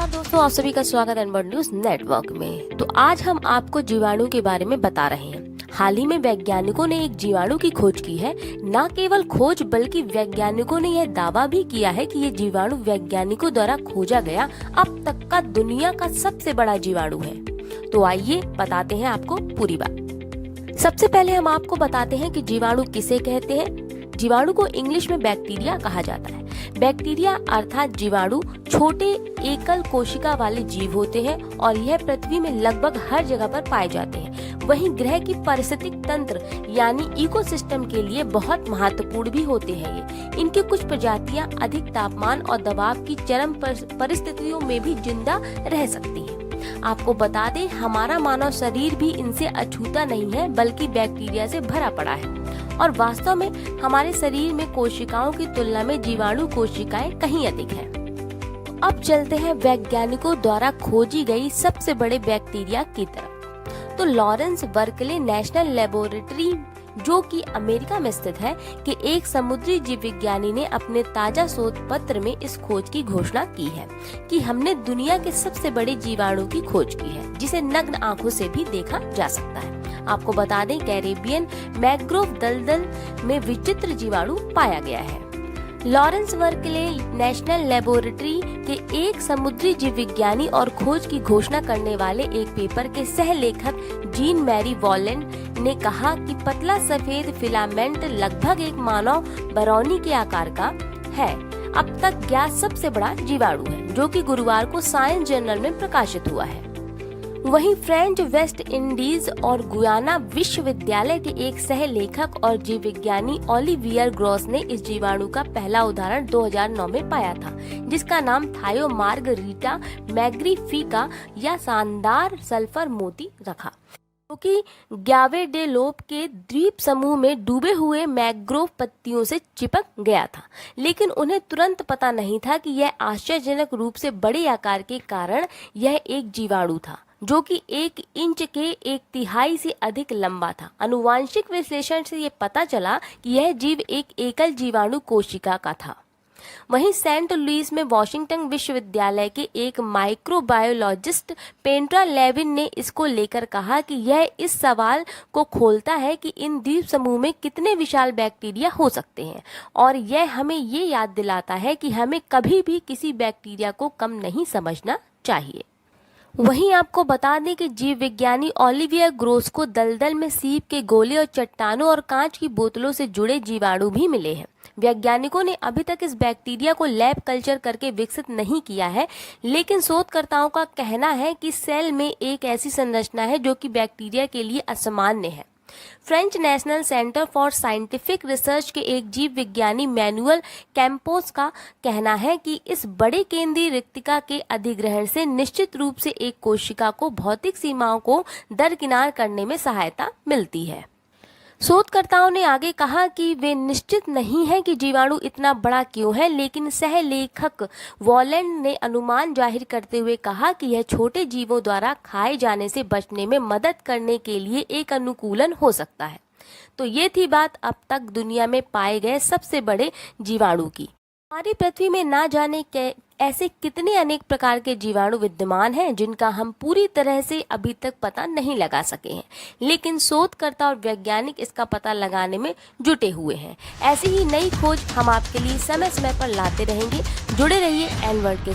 नमस्कार दोस्तों, आप सभी का स्वागत है एनवर्ड न्यूज नेटवर्क में। तो आज हम आपको जीवाणु के बारे में बता रहे हैं। हाल ही में वैज्ञानिकों ने एक जीवाणु की खोज की है। न केवल खोज बल्कि वैज्ञानिकों ने यह दावा भी किया है कि ये जीवाणु वैज्ञानिकों द्वारा खोजा गया अब तक का दुनिया का सबसे बड़ा जीवाणु है। तो आइए बताते हैं आपको पूरी बात। सबसे पहले हम आपको बताते हैं कि जीवाणु किसे कहते हैं। जीवाणु को इंग्लिश में बैक्टीरिया कहा जाता है। बैक्टीरिया अर्थात जीवाणु छोटे एकल कोशिका वाले जीव होते हैं और यह पृथ्वी में लगभग हर जगह पर पाए जाते हैं। वहीं ग्रह की पारिस्थितिक तंत्र यानी इकोसिस्टम के लिए बहुत महत्वपूर्ण भी होते हैं। ये इनकी कुछ प्रजातियां अधिक तापमान और दबाव की चरम परिस्थितियों में भी जिंदा रह सकती हैं। आपको बता दें, हमारा मानव शरीर भी इनसे अछूता नहीं है बल्कि बैक्टीरिया से भरा पड़ा है और वास्तव में हमारे शरीर में कोशिकाओं की तुलना में जीवाणु कोशिकाएं कहीं अधिक हैं। अब चलते हैं वैज्ञानिकों द्वारा खोजी गई सबसे बड़े बैक्टीरिया की तरफ। तो लॉरेंस बर्कले नेशनल लेबोरेटरी, जो कि अमेरिका में स्थित है, कि एक समुद्री जीव विज्ञानी ने अपने ताजा शोध पत्र में इस खोज की घोषणा की है कि हमने दुनिया के सबसे बड़े जीवाणु की खोज की है, जिसे नग्न आंखों से भी देखा जा सकता है। आपको बता दें, कैरेबियन मैंग्रोव दलदल में विचित्र जीवाणु पाया गया है। लॉरेंस बर्कले नेशनल लेबोरेटरी के एक समुद्री जीव विज्ञानी और खोज की घोषणा करने वाले एक पेपर के सह लेखक जीन मैरी वॉलेंट ने कहा कि पतला सफेद फिलामेंट लगभग एक मानव बरौनी के आकार का है। अब तक ज्ञात सबसे बड़ा जीवाणु है, जो कि गुरुवार को साइंस जर्नल में प्रकाशित हुआ है। वहीं फ्रेंच वेस्ट इंडीज और गुयाना विश्वविद्यालय के एक सह लेखक और जीव विज्ञानी ओलिवियर ग्रॉस ने इस जीवाणु का पहला उदाहरण 2009 में पाया था, जिसका नाम थायो मार्गरीटा मैग्निफिका या शानदार सल्फर मोती रखा, क्योंकि ग्यावे डे लोप के द्वीप समूह में डूबे हुए मैंग्रोव पत्तियों से चिपक गया था। लेकिन उन्हें तुरंत पता नहीं था कि यह आश्चर्यजनक रूप से बड़े आकार के कारण यह एक जीवाणु था, जो कि 1 इंच के 1/3 से अधिक लंबा था। आनुवांशिक विश्लेषण से ये पता चला कि यह जीव एक एकल जीवाणु कोशिका का था। वहीं सेंट लुइस में वॉशिंगटन विश्वविद्यालय के एक माइक्रोबायोलॉजिस्ट पेंट्रा लेविन ने इसको लेकर कहा कि यह इस सवाल को खोलता है कि इन द्वीप समूह में कितने विशाल बैक्टीरिया हो सकते हैं, और यह हमें ये याद दिलाता है कि हमें कभी भी किसी बैक्टीरिया को कम नहीं समझना चाहिए। वहीं आपको बता दें कि जीव विज्ञानी ओलिवियर ग्रोस को दलदल में सीप के गोले और चट्टानों और कांच की बोतलों से जुड़े जीवाणु भी मिले हैं। वैज्ञानिकों ने अभी तक इस बैक्टीरिया को लैब कल्चर करके विकसित नहीं किया है, लेकिन शोधकर्ताओं का कहना है कि सेल में एक ऐसी संरचना है जो कि बैक्टीरिया के लिए असामान्य है। French national centre for scientific research के एक जीव विज्ञानी मैनुअल कैंपोस का कहना है कि इस बड़े केंद्रीय रिक्तिका के अधिग्रहण से निश्चित रूप से एक कोशिका को भौतिक सीमाओं को दरकिनार करने में सहायता मिलती है। शोधकर्ताओं ने आगे कहा कि वे निश्चित नहीं हैं कि जीवाणु इतना बड़ा क्यों है, लेकिन सह लेखक वॉलेंट ने अनुमान जाहिर करते हुए कहा कि यह छोटे जीवों द्वारा खाए जाने से बचने में मदद करने के लिए एक अनुकूलन हो सकता है। तो ये थी बात अब तक दुनिया में पाए गए सबसे बड़े जीवाणु की। हमारी पृथ्वी में ना जाने ऐसे कितने अनेक प्रकार के जीवाणु विद्यमान हैं जिनका हम पूरी तरह से अभी तक पता नहीं लगा सके हैं, लेकिन शोधकर्ता और वैज्ञानिक इसका पता लगाने में जुटे हुए हैं। ऐसी ही नई खोज हम आपके लिए समय समय पर लाते रहेंगे। जुड़े रहिए एनवर्ड के